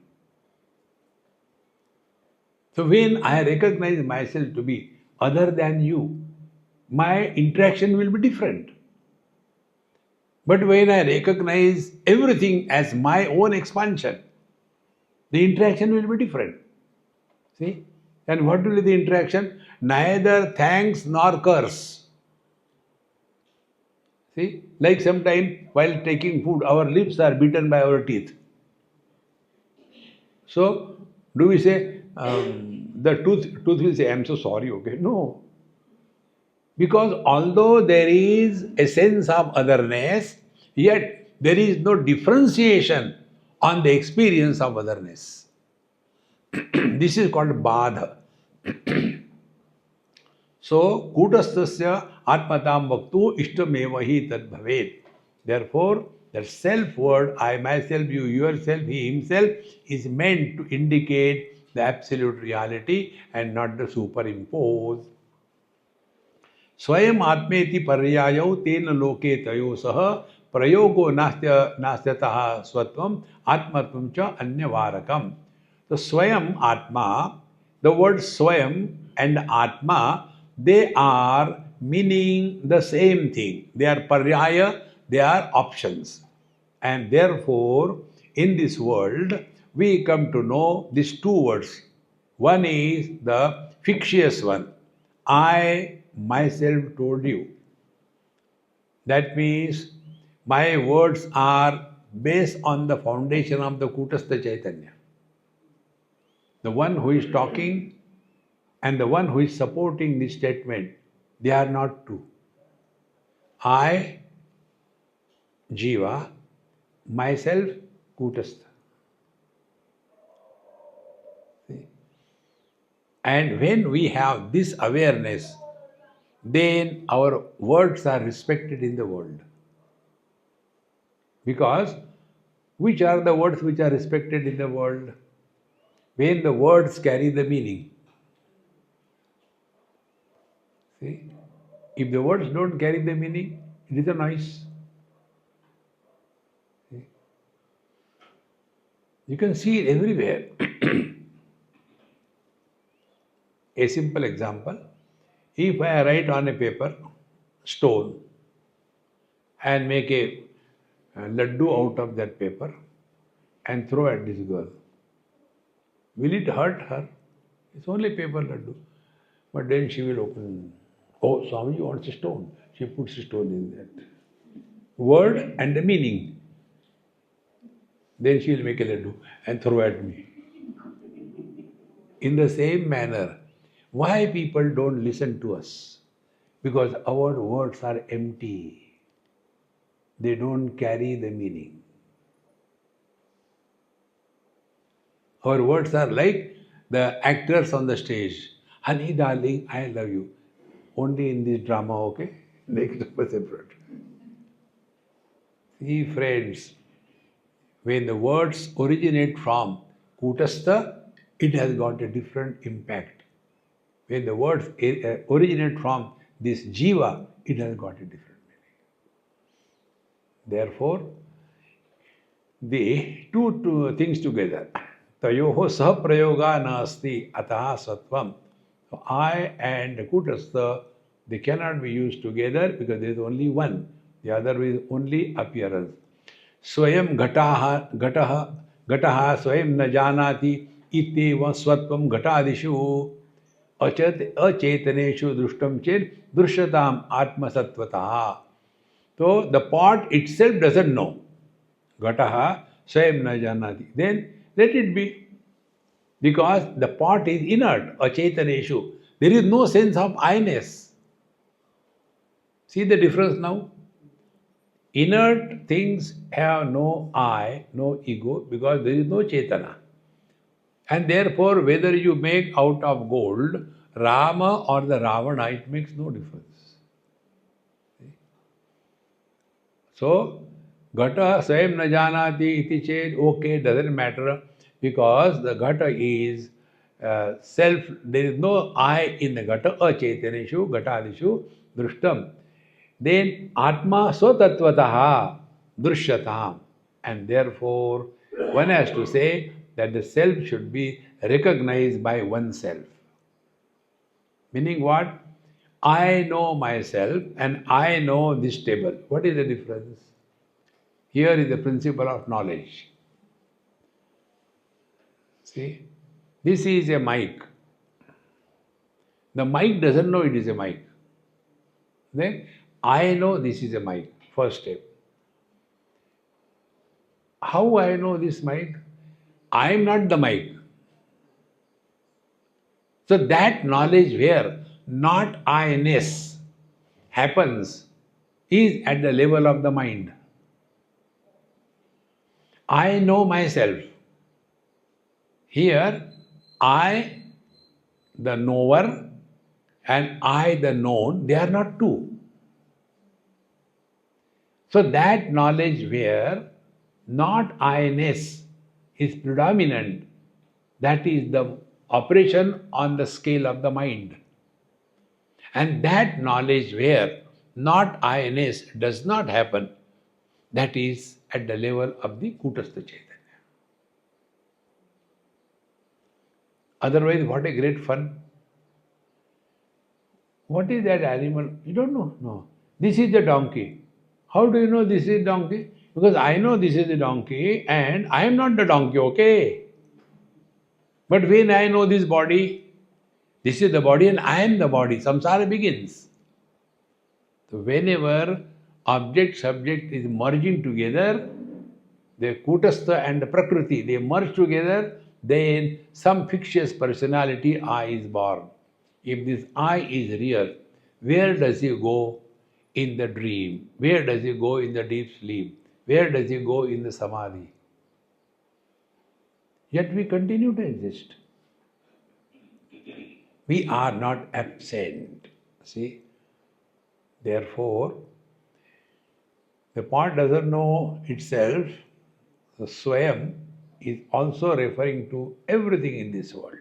So when I recognize myself to be other than you, my interaction will be different. But when I recognize everything as my own expansion, the interaction will be different. See? And what will be the interaction? Neither thanks nor curse. See? Like sometime while taking food, our lips are beaten by our teeth. So, do we say, the tooth will say, I'm so sorry, okay? No. Because although there is a sense of otherness, yet there is no differentiation on the experience of otherness. This is called badha. So, kutastasya atmatam vaktu ishtameva hi tad bhavet. Therefore, that self word, I, myself, you, yourself, he, himself, is meant to indicate the absolute reality and not the superimpose. स्वयं आत्मेति पर्यायौ तेन लोके तयो सह प्रयोगो नास्त्यतः स्वत्वम आत्मत्वम च अन्यवारकम. तो स्वयं आत्मा, the word swayam and atma, they are meaning the same thing. They are paryaya, they are options. And therefore, in this world, we come to know these two words. One is the fictitious one. I myself told you. That means my words are based on the foundation of the Kutastha Chaitanya. The one who is talking and the one who is supporting this statement, they are not two. I, Jiva, myself, Kutastha. See? And when we have this awareness, then our words are respected in the world. Because which are the words which are respected in the world? When the words carry the meaning. See? If the words don't carry the meaning, it is a noise. See? You can see it everywhere. A simple example. If I write on a paper, stone, and make a laddu out of that paper and throw at this girl, will it hurt her? It's only paper laddu. But then she will open, oh, Swamiji wants a stone. She puts a stone in that word and the meaning. Then she will make a laddu and throw at me. In the same manner, why people don't listen to us? Because our words are empty. They don't carry the meaning. Our words are like the actors on the stage. Honey, darling, I love you. Only in this drama, okay? Next separate. See, friends, when the words originate from Kutastha, it has got a different impact. When the words originate from this Jiva, it has got a different meaning. Therefore, the two things together. Tayoho sah prayoga na asti ataha sattvam. So I and Kutastha, they cannot be used together because there is only one. The other is only appearance. Swayam ghataha swayam na janati ityeva swatvam ghatadishu acetaneshu drushtam chet drushatam atmasatvataha. So the pot itself doesn't know. Ghataha swayam na janati. Then let it be. Because the pot is inert, acetaneshu. There is no sense of I-ness. See the difference now? Inert things have no I, no ego, because there is no chetana. And therefore, whether you make out of gold Rama or the Ravana, it makes no difference. See? So, Ghata swayam na janati iti ched, okay, doesn't matter, because the Ghata is self, there is no I in the Ghata, acetaneshu, ghatadishu, drushtam. Then Atma swatatvataha drushyatam. And therefore, one has to say that the self should be recognized by oneself. Meaning what? I know myself and I know this table. What is the difference? Here is the principle of knowledge. See, this is a mic. The mic doesn't know it is a mic. Then I know this is a mic. First step. How I know this mic? I am not the mic. So that knowledge where not I-ness happens is at the level of the mind. I know myself. Here, I, the knower, and I, the known, they are not two. So that knowledge where not I-ness is predominant, that is the operation on the scale of the mind. And that knowledge where not I-ness does not happen, that is at the level of the Kutastha Chaitanya. Otherwise, what a great fun. What is that animal? You don't know? No. This is the donkey. How do you know this is donkey? Because I know this is the donkey and I am not the donkey, okay? But when I know this body, this is the body and I am the body, samsara begins. So whenever object-subject is merging together, the Kutastha and the Prakriti, they merge together, then some fictitious personality I is born. If this I is real, where does he go in the dream? Where does he go in the deep sleep? Where does he go in the samadhi? Yet we continue to exist. We are not absent. See? Therefore, the part doesn't know itself. The Swayam is also referring to everything in this world.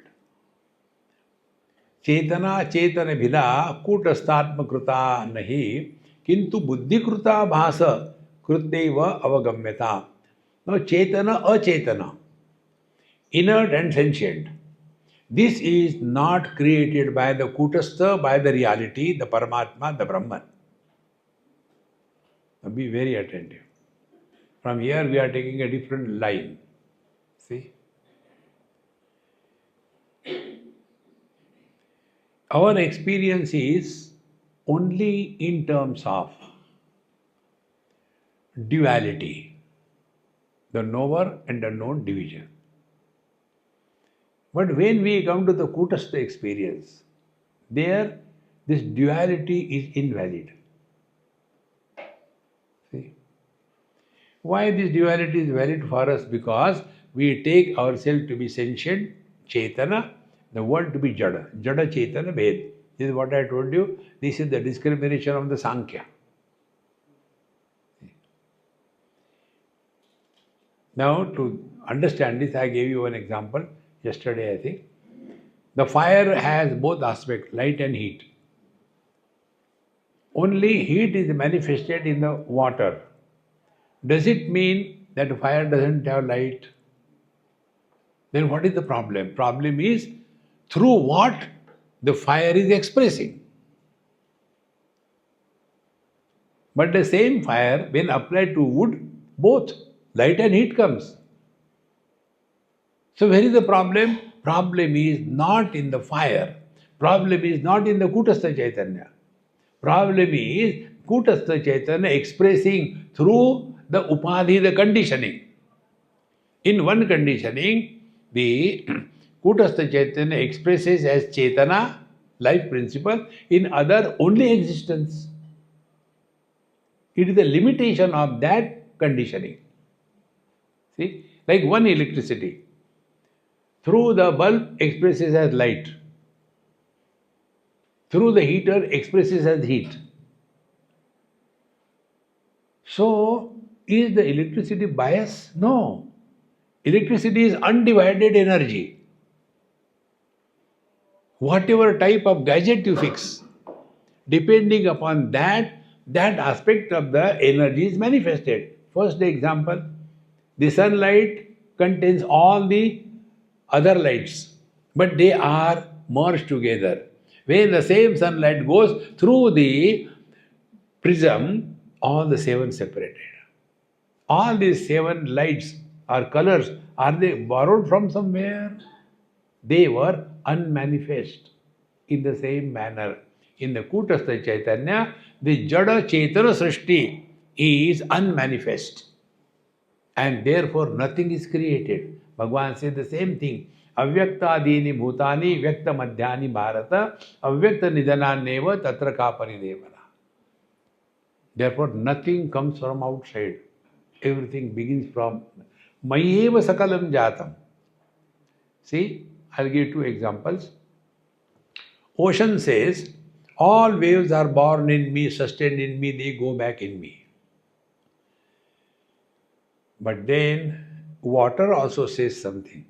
Chetana chetana bhida kutastatma kruta nahi kintu buddhi kruta bhasa krutteva avagamyata. Now chetana achetana, inert and sentient. This is not created by the Kutastha, by the reality, the Paramatma, the Brahman. Now be very attentive. From here we are taking a different line. See? Our experience is only in terms of duality, the knower and the known division. But when we come to the Kutastha experience, there this duality is invalid. See? Why this duality is valid for us? Because we take ourselves to be sentient, Chetana, the world to be Jada. Jada Chetana Bhed. This is what I told you. This is the discrimination of the Sankhya. Now, to understand this, I gave you an example yesterday, I think. The fire has both aspects, light and heat. Only heat is manifested in the water. Does it mean that fire doesn't have light? Then what is the problem? Problem is through what the fire is expressing. But the same fire, when applied to wood, both light and heat comes. So where is the problem? Problem is not in the fire. Problem is not in the Kutastha Chaitanya. Problem is Kutastha Chaitanya expressing through the Upadhi, the conditioning. In one conditioning, the Kutastha Chaitanya expresses as Chetana, life principle, in other only existence. It is the limitation of that conditioning. See, like one electricity. Through the bulb expresses as light. Through the heater expresses as heat. So, is the electricity biased? No. Electricity is undivided energy. Whatever type of gadget you fix, depending upon that aspect of the energy is manifested. First example, the sunlight contains all the other lights, but they are merged together. When the same sunlight goes through the prism, all the seven separated. All these seven lights or colors, are they borrowed from somewhere? They were unmanifest in the same manner. In the Kutastha Chaitanya, the Jada Chaitana Srishti is unmanifest. And therefore nothing is created. Bhagavan said the same thing. Avyaktadini bhutani vyakta madhyani bharata avyakta nidananeva tatra ka paridevana. Therefore nothing comes from outside. Everything begins from mayeva sakalam jatam. See, I'll give two examples. Ocean says, all waves are born in me, sustained in me, they go back in me. But then water also says something.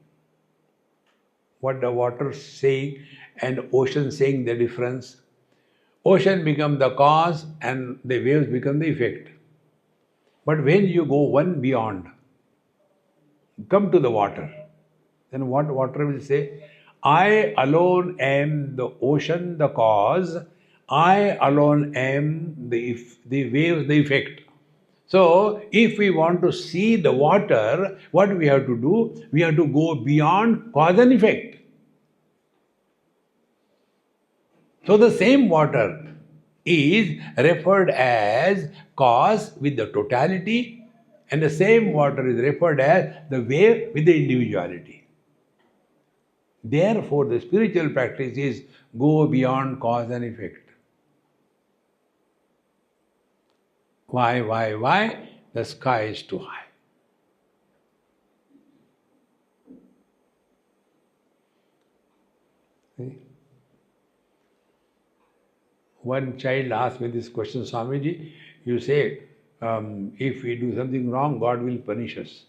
What the water saying and ocean saying, the difference? Ocean becomes the cause and the waves become the effect. But when you go one beyond, come to the water, then what water will say? I alone am the ocean, the cause. I alone am the waves, the effect. So, if we want to see the water, what we have to do? We have to go beyond cause and effect. So, the same water is referred as cause with the totality, and the same water is referred as the wave with the individuality. Therefore, the spiritual practice is go beyond cause and effect. Why? The sky is too high. See? One child asked me this question, Swamiji, you say, if we do something wrong, God will punish us.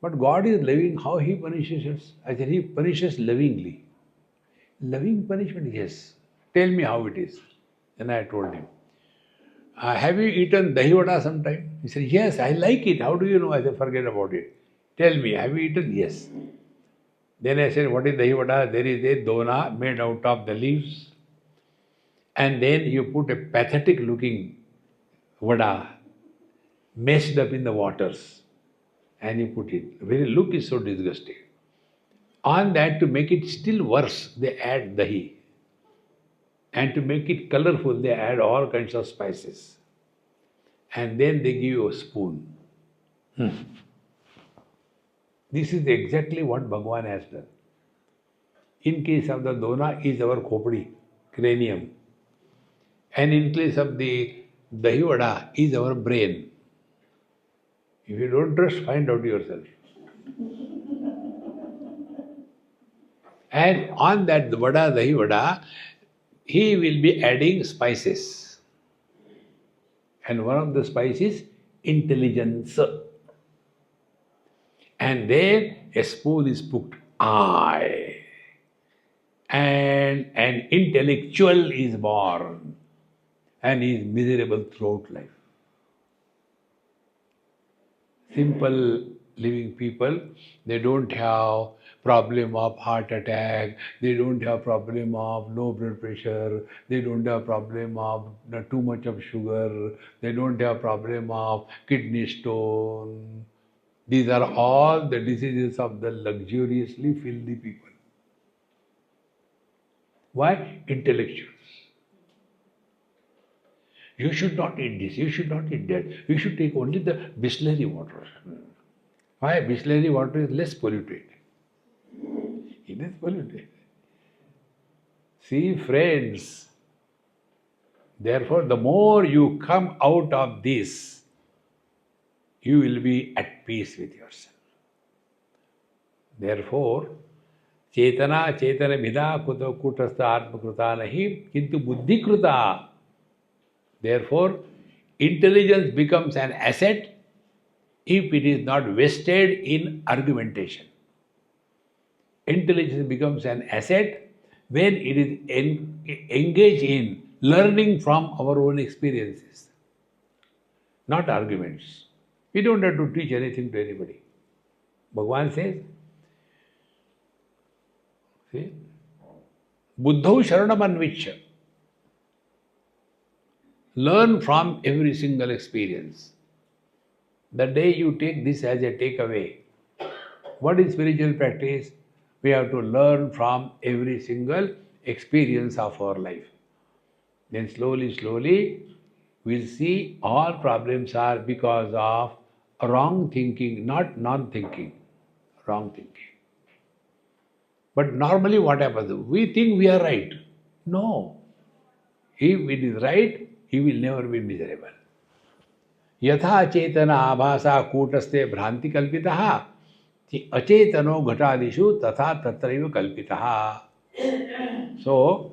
But God is loving, how He punishes us? I said, He punishes lovingly. Loving punishment, yes. Tell me how it is. Then I told him, have you eaten dahi vada sometime? He said, yes, I like it. How do you know? I said, forget about it. Tell me, have you eaten? Yes. Then I said, what is dahi vada? There is a dona made out of the leaves. And then you put a pathetic looking vada messed up in the waters. And you put it. The very look is so disgusting. On that, to make it still worse, they add dahi. And to make it colorful, they add all kinds of spices. And then they give you a spoon. This is exactly what Bhagavan has done. In case of the dona is our khopdi, cranium. And in case of the dahi vada is our brain. If you don't trust, find out yourself. And on that vada, dahi vada, he will be adding spices. And one of the spices, intelligence. And then a spoon is put, I. And an intellectual is born. And he is miserable throughout life. Simple living people, they don't have problem of heart attack, they don't have problem of low blood pressure, they don't have problem of too much of sugar, they don't have problem of kidney stone. These are all the diseases of the luxuriously filthy people. Why? Intellectuals. You should not eat this, you should not eat that. You should take only the Bisleri water. Why? Bisleri water is less polluted. It is polluted. See, friends, therefore, the more you come out of this, you will be at peace with yourself. Therefore, Chetana Bhida Kuta Kutastha Atma Kruta Nahi Kintu Buddhi Kruta. Therefore, intelligence becomes an asset if it is not wasted in argumentation. Intelligence becomes an asset when it is engaged in learning from our own experiences, not arguments. We don't have to teach anything to anybody. Bhagavan says, See? Buddhau sharanam anvichya. Learn from every single experience. The day you take this as a takeaway, what is spiritual practice? We have to learn from every single experience of our life. Then slowly, slowly, we'll see all problems are because of wrong thinking, not non-thinking, wrong thinking. But normally what happens? We think we are right. No. If it is right, he will never be miserable. यथा चेतन आभासा कूटस्थे भ्रांति कल्पितः अचेतनो घटादिषु तथा तत्रैव कल्पितः. So,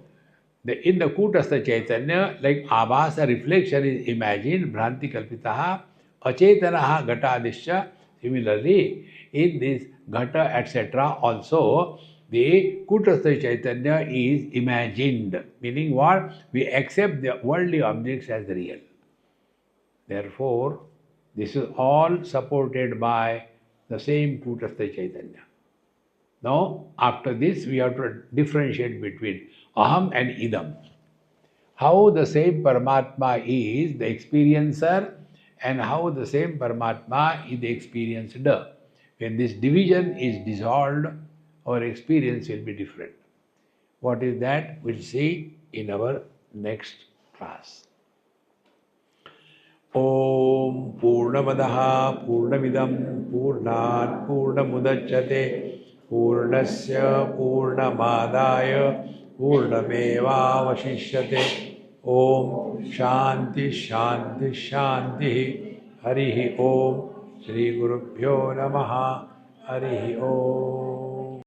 in the kutastha chaitanya, like abhasa reflection is imagined, bhranti kalpitaha, achetanaha ghatadisya. Similarly, in this ghata etc. also, the kutastha chaitanya is imagined. Meaning what? We accept the worldly objects as real. Therefore, this is all supported by the same kutastha chaitanya. Now, after this, we have to differentiate between aham and idam. How the same Paramatma is the experiencer and how the same Paramatma is the experienced. When this division is dissolved, our experience will be different. What is that? We'll see in our next class. Om Purnamadaha Purnamidam Purnat Purnamudachyate Purnasya Purnamadaya Purnameva Vashishyate. Om Shanti Shanti Shanti. Harihi Om. Shri Gurubhyo Namaha. Harihi Om.